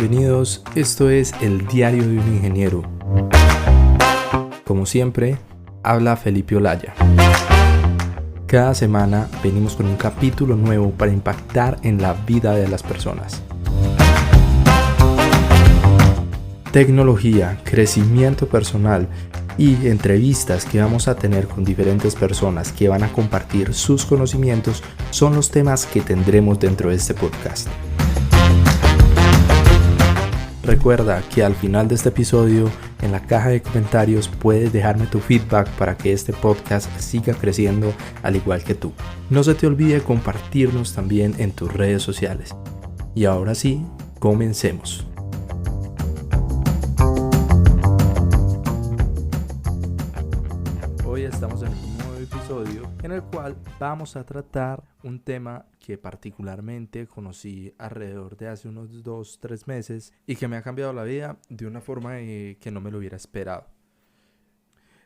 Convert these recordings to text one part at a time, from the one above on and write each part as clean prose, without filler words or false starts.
Bienvenidos, esto es El Diario de un Ingeniero. Como siempre, habla Felipe Olaya. Cada semana venimos con un capítulo nuevo para impactar en la vida de las personas. Tecnología, crecimiento personal y entrevistas que vamos a tener con diferentes personas que van a compartir sus conocimientos son los temas que tendremos dentro de este podcast. Recuerda que al final de este episodio, en la caja de comentarios puedes dejarme tu feedback para que este podcast siga creciendo al igual que tú. No se te olvide compartirnos también en tus redes sociales. Y ahora sí, comencemos. Hoy estamos en un nuevo episodio en el cual vamos a tratar un tema que particularmente conocí alrededor de hace unos 2-3 meses y que me ha cambiado la vida de una forma que no me lo hubiera esperado.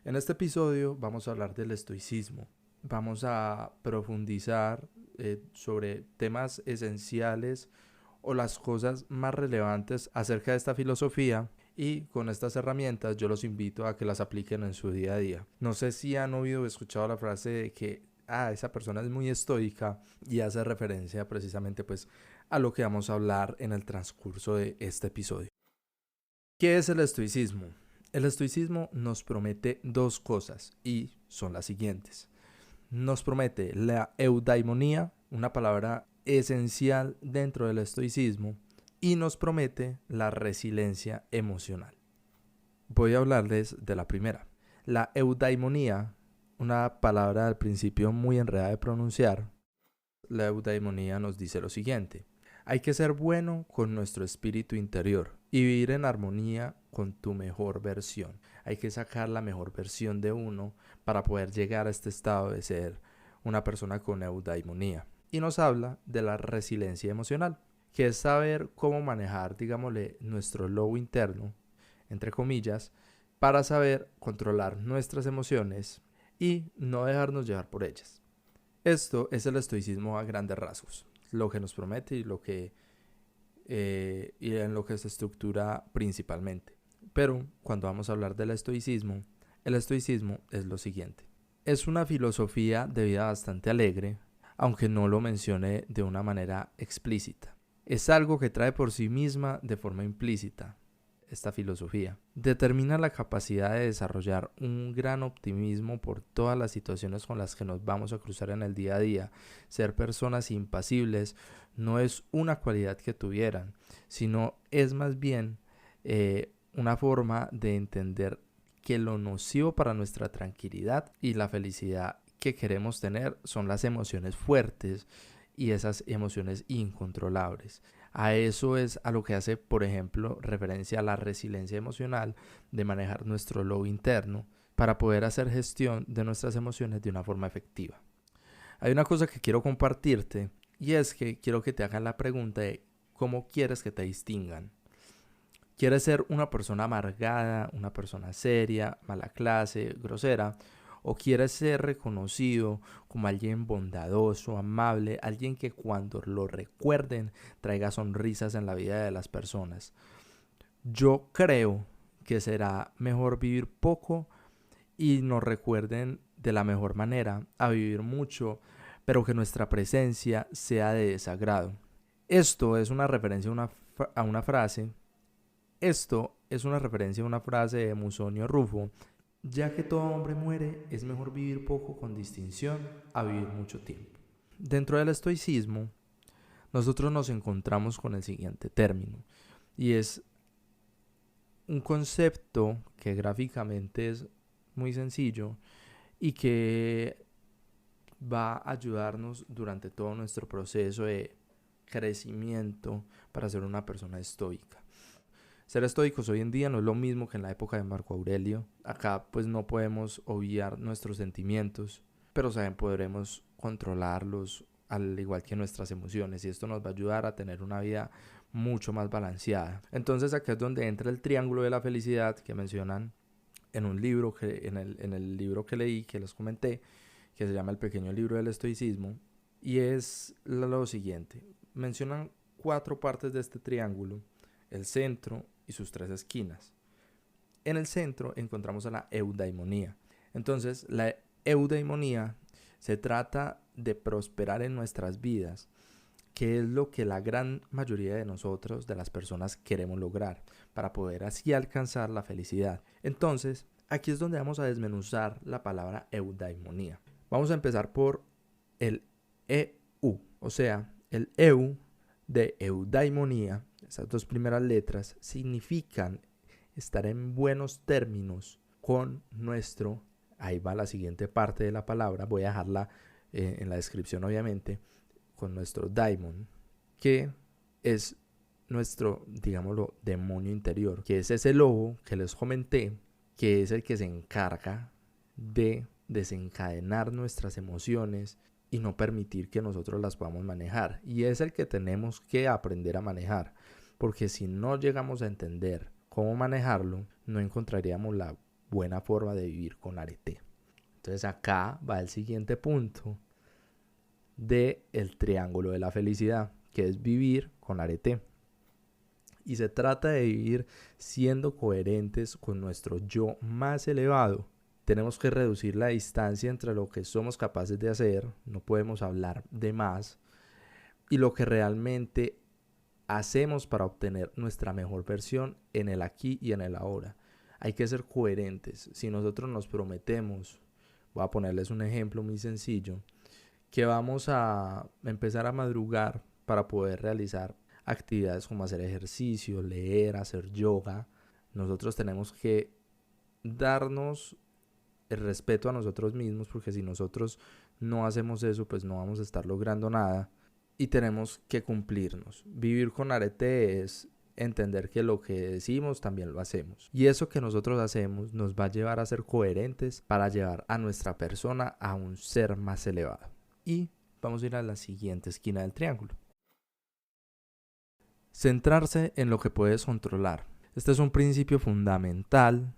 En este episodio vamos a hablar del estoicismo. Vamos a profundizar sobre temas esenciales o las cosas más relevantes acerca de esta filosofía. Y con estas herramientas yo los invito a que las apliquen en su día a día. No sé si han oído o escuchado la frase de que esa persona es muy estoica, y hace referencia precisamente pues a lo que vamos a hablar en el transcurso de este episodio. ¿Qué es el estoicismo? El estoicismo nos promete dos cosas y son las siguientes. Nos promete la eudaimonía, una palabra esencial dentro del estoicismo, y nos promete la resiliencia emocional. Voy a hablarles de la primera. La eudaimonía, una palabra al principio muy enredada de pronunciar. La eudaimonía nos dice lo siguiente: hay que ser bueno con nuestro espíritu interior y vivir en armonía con tu mejor versión. Hay que sacar la mejor versión de uno para poder llegar a este estado de ser una persona con eudaimonía. Y nos habla de la resiliencia emocional, que es saber cómo manejar, digámosle, nuestro lobo interno, entre comillas, para saber controlar nuestras emociones y no dejarnos llevar por ellas. Esto es el estoicismo a grandes rasgos, lo que nos promete y en lo que se estructura principalmente. Pero cuando vamos a hablar del estoicismo, el estoicismo es lo siguiente. Es una filosofía de vida bastante alegre, aunque no lo mencione de una manera explícita. Es algo que trae por sí misma de forma implícita. Esta filosofía determina la capacidad de desarrollar un gran optimismo por todas las situaciones con las que nos vamos a cruzar en el día a día. Ser personas impasibles no es una cualidad que tuvieran, sino es más bien una forma de entender que lo nocivo para nuestra tranquilidad y la felicidad que queremos tener son las emociones fuertes y esas emociones incontrolables. A eso es a lo que hace, por ejemplo, referencia a la resiliencia emocional, de manejar nuestro lobo interno para poder hacer gestión de nuestras emociones de una forma efectiva. Hay una cosa que quiero compartirte y es que quiero que te hagan la pregunta de cómo quieres que te distingan. ¿Quieres ser una persona amargada, una persona seria, mala clase, grosera? ¿O quieres ser reconocido como alguien bondadoso, amable, alguien que cuando lo recuerden traiga sonrisas en la vida de las personas? Yo creo que será mejor vivir poco y nos recuerden de la mejor manera a vivir mucho, pero que nuestra presencia sea de desagrado. Esto es una referencia a una frase. Esto es una referencia a una frase de Musonio Rufo. Ya que todo hombre muere, es mejor vivir poco con distinción a vivir mucho tiempo. Dentro del estoicismo, nosotros nos encontramos con el siguiente término, y es un concepto que gráficamente es muy sencillo y que va a ayudarnos durante todo nuestro proceso de crecimiento para ser una persona estoica. Ser estoicos hoy en día no es lo mismo que en la época de Marco Aurelio. Acá pues no podemos obviar nuestros sentimientos, pero podremos controlarlos al igual que nuestras emociones, y esto nos va a ayudar a tener una vida mucho más balanceada. Entonces acá es donde entra el triángulo de la felicidad que mencionan en un libro en el libro que leí, que les comenté, que se llama El pequeño libro del estoicismo, y es lo siguiente. Mencionan 4 partes de este triángulo el centro y sus 3 esquinas. En el centro encontramos a la eudaimonía. Entonces, la eudaimonía se trata de prosperar en nuestras vidas, que es lo que la gran mayoría de nosotros, de las personas, queremos lograr para poder así alcanzar la felicidad. Entonces, aquí es donde vamos a desmenuzar la palabra eudaimonía. Vamos a empezar por el EU, o sea, el EU de eudaimonía. Esas 2 primeras letras significan estar en buenos términos con nuestro, ahí va la siguiente parte de la palabra, voy a dejarla en la descripción obviamente, con nuestro daimon, que es nuestro, digámoslo, demonio interior, que es ese lobo que les comenté, que es el que se encarga de desencadenar nuestras emociones y no permitir que nosotros las podamos manejar. Y es el que tenemos que aprender a manejar, porque si no llegamos a entender cómo manejarlo, no encontraríamos la buena forma de vivir con arete. Entonces acá va el siguiente punto del triángulo de la felicidad, que es vivir con arete. Y se trata de vivir siendo coherentes con nuestro yo más elevado. Tenemos que reducir la distancia entre lo que somos capaces de hacer, no podemos hablar de más, y lo que realmente hacemos para obtener nuestra mejor versión en el aquí y en el ahora. Hay que ser coherentes. Si nosotros nos prometemos, voy a ponerles un ejemplo muy sencillo, que vamos a empezar a madrugar para poder realizar actividades como hacer ejercicio, leer, hacer yoga, nosotros tenemos que darnos el respeto a nosotros mismos, porque si nosotros no hacemos eso, pues no vamos a estar logrando nada y tenemos que cumplirnos. Vivir con arete es entender que lo que decimos también lo hacemos. Y eso que nosotros hacemos nos va a llevar a ser coherentes para llevar a nuestra persona a un ser más elevado. Y vamos a ir a la siguiente esquina del triángulo. Centrarse en lo que puedes controlar. Este es un principio fundamental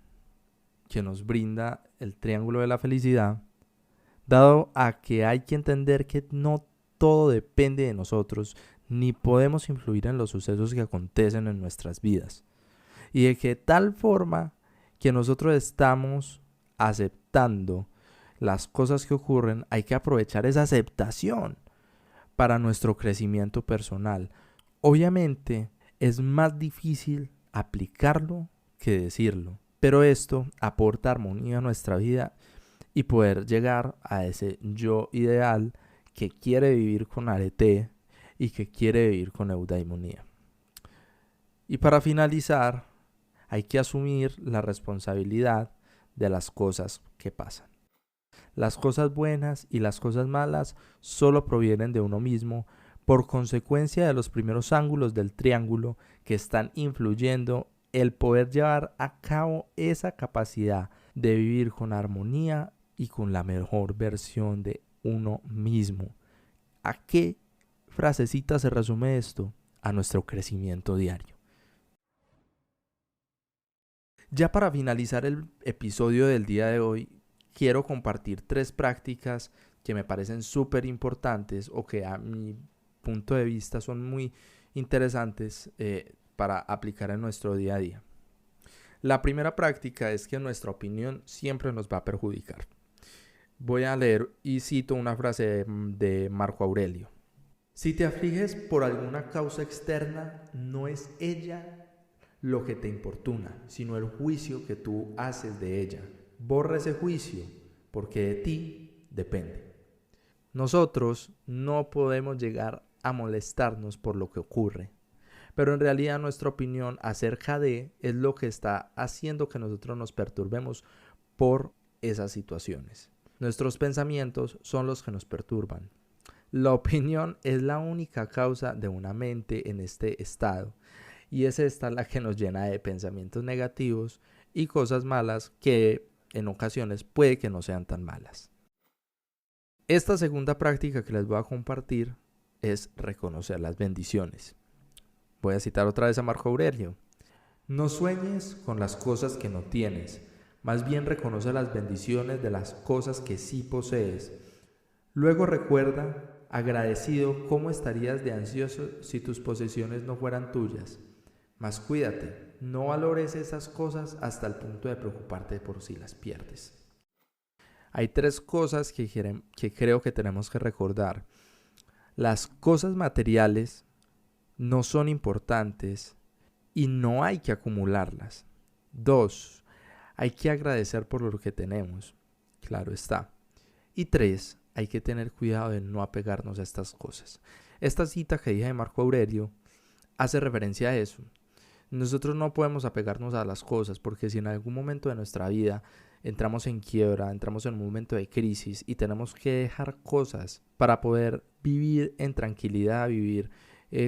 que nos brinda el triángulo de la felicidad, dado a que hay que entender que no todo depende de nosotros, ni podemos influir en los sucesos que acontecen en nuestras vidas. Y de que tal forma que nosotros estamos aceptando las cosas que ocurren, hay que aprovechar esa aceptación para nuestro crecimiento personal. Obviamente es más difícil aplicarlo que decirlo, pero esto aporta armonía a nuestra vida y poder llegar a ese yo ideal que quiere vivir con arete y que quiere vivir con eudaimonía. Y para finalizar, hay que asumir la responsabilidad de las cosas que pasan. Las cosas buenas y las cosas malas solo provienen de uno mismo por consecuencia de los primeros ángulos del triángulo que están influyendo el poder llevar a cabo esa capacidad de vivir con armonía y con la mejor versión de uno mismo. ¿A qué frasecita se resume esto? A nuestro crecimiento diario. Ya para finalizar el episodio del día de hoy, quiero compartir 3 prácticas que me parecen súper importantes o que a mi punto de vista son muy interesantes para aplicar en nuestro día a día. La primera práctica es que nuestra opinión siempre nos va a perjudicar. Voy a leer y cito una frase de Marco Aurelio. Si te afliges por alguna causa externa, no es ella lo que te importuna, sino el juicio que tú haces de ella. Borra ese juicio, porque de ti depende. Nosotros no podemos llegar a molestarnos por lo que ocurre, pero en realidad nuestra opinión acerca de es lo que está haciendo que nosotros nos perturbemos por esas situaciones. Nuestros pensamientos son los que nos perturban. La opinión es la única causa de una mente en este estado, y es esta la que nos llena de pensamientos negativos y cosas malas que en ocasiones puede que no sean tan malas. Esta segunda práctica que les voy a compartir es reconocer las bendiciones. Voy a citar otra vez a Marco Aurelio. No sueñes con las cosas que no tienes, más bien reconoce las bendiciones de las cosas que sí posees. Luego recuerda, agradecido, cómo estarías de ansioso si tus posesiones no fueran tuyas. Mas cuídate, no valores esas cosas hasta el punto de preocuparte por si las pierdes. Hay 3 cosas que creo que tenemos que recordar. Las cosas materiales no son importantes y no hay que acumularlas. 2, hay que agradecer por lo que tenemos. Claro está. Y 3, hay que tener cuidado de no apegarnos a estas cosas. Esta cita que dije de Marco Aurelio hace referencia a eso. Nosotros no podemos apegarnos a las cosas porque si en algún momento de nuestra vida entramos en quiebra, entramos en un momento de crisis y tenemos que dejar cosas para poder vivir en tranquilidad, vivir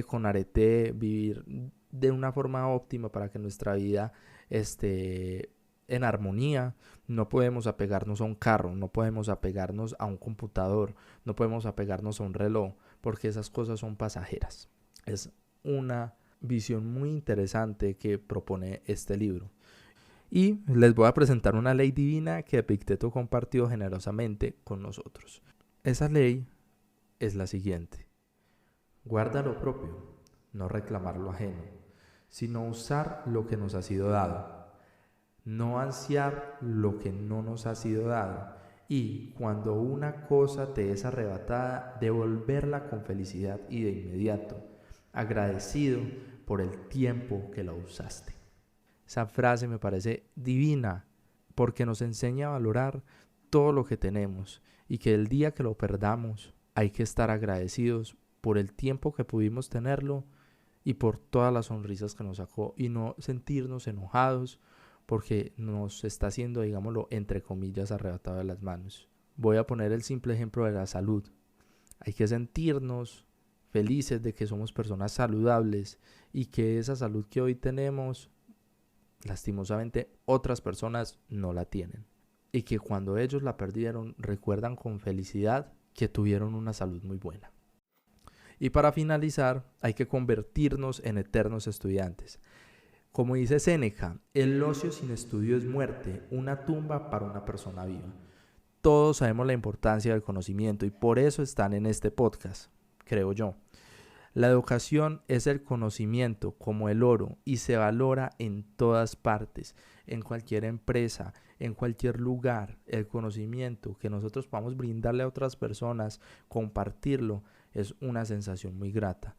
con arete, vivir de una forma óptima para que nuestra vida esté en armonía. No podemos apegarnos a un carro, no podemos apegarnos a un computador, no podemos apegarnos a un reloj, porque esas cosas son pasajeras. Es una visión muy interesante que propone este libro. Y les voy a presentar una ley divina que Epicteto compartió generosamente con nosotros. Esa ley es la siguiente: guarda lo propio, no reclamar lo ajeno, sino usar lo que nos ha sido dado, no ansiar lo que no nos ha sido dado, y cuando una cosa te es arrebatada, devolverla con felicidad y de inmediato, agradecido por el tiempo que la usaste. Esa frase me parece divina porque nos enseña a valorar todo lo que tenemos y que el día que lo perdamos hay que estar agradecidos por el tiempo que pudimos tenerlo y por todas las sonrisas que nos sacó, y no sentirnos enojados porque nos está siendo, digámoslo, entre comillas, arrebatado de las manos. Voy a poner el simple ejemplo de la salud. Hay que sentirnos felices de que somos personas saludables y que esa salud que hoy tenemos, lastimosamente, otras personas no la tienen. Y que cuando ellos la perdieron, recuerdan con felicidad que tuvieron una salud muy buena. Y para finalizar, hay que convertirnos en eternos estudiantes. Como dice Séneca, el ocio sin estudio es muerte, una tumba para una persona viva. Todos sabemos la importancia del conocimiento y por eso están en este podcast, creo yo. La educación es el conocimiento como el oro y se valora en todas partes, en cualquier empresa, en cualquier lugar. El conocimiento que nosotros podamos brindarle a otras personas, compartirlo, es una sensación muy grata.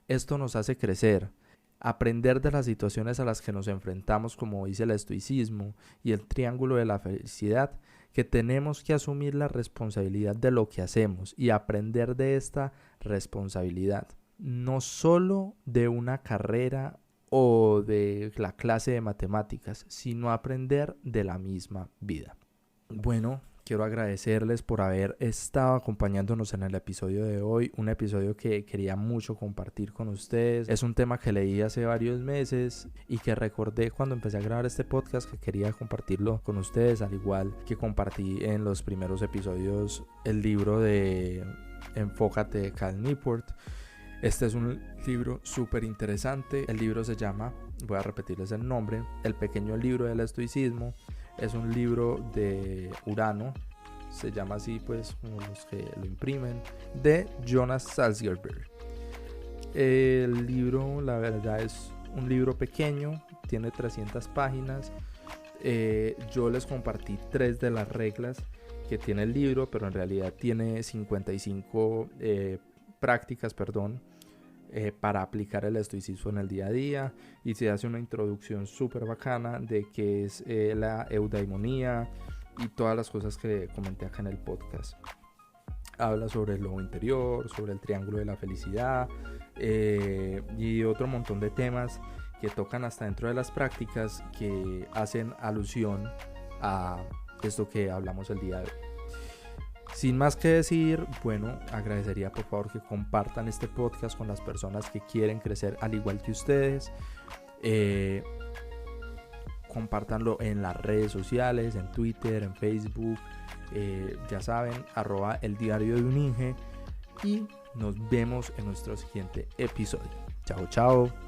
Esto nos hace crecer, aprender de las situaciones a las que nos enfrentamos, como dice el estoicismo y el triángulo de la felicidad, que tenemos que asumir la responsabilidad de lo que hacemos y aprender de esta responsabilidad. No solo de una carrera o de la clase de matemáticas, sino aprender de la misma vida. Bueno, quiero agradecerles por haber estado acompañándonos en el episodio de hoy, un episodio que quería mucho compartir con ustedes. Es un tema que leí hace varios meses y que recordé cuando empecé a grabar este podcast, que quería compartirlo con ustedes, al igual que compartí en los primeros episodios el libro de Enfócate de Cal Newport. Este es un libro súper interesante. El libro se llama, voy a repetirles el nombre, El pequeño libro del estoicismo. Es un libro de Urano, se llama así pues como los que lo imprimen, de Jonas Salzgeber. El libro, la verdad, es un libro pequeño, tiene 300 páginas. Yo les compartí 3 de las reglas que tiene el libro, pero en realidad tiene 55 prácticas, para aplicar el estoicismo en el día a día, y se hace una introducción súper bacana de qué es la eudaimonía y todas las cosas que comenté acá en el podcast. Habla sobre el lobo interior, sobre el triángulo de la felicidad y otro montón de temas que tocan hasta dentro de las prácticas que hacen alusión a esto que hablamos el día de hoy. Sin más que decir, bueno, agradecería por favor que compartan este podcast con las personas que quieren crecer al igual que ustedes. Compártanlo en las redes sociales, en Twitter, en Facebook, ya saben, @eldiariodeunInge, y nos vemos en nuestro siguiente episodio. Chao, chao.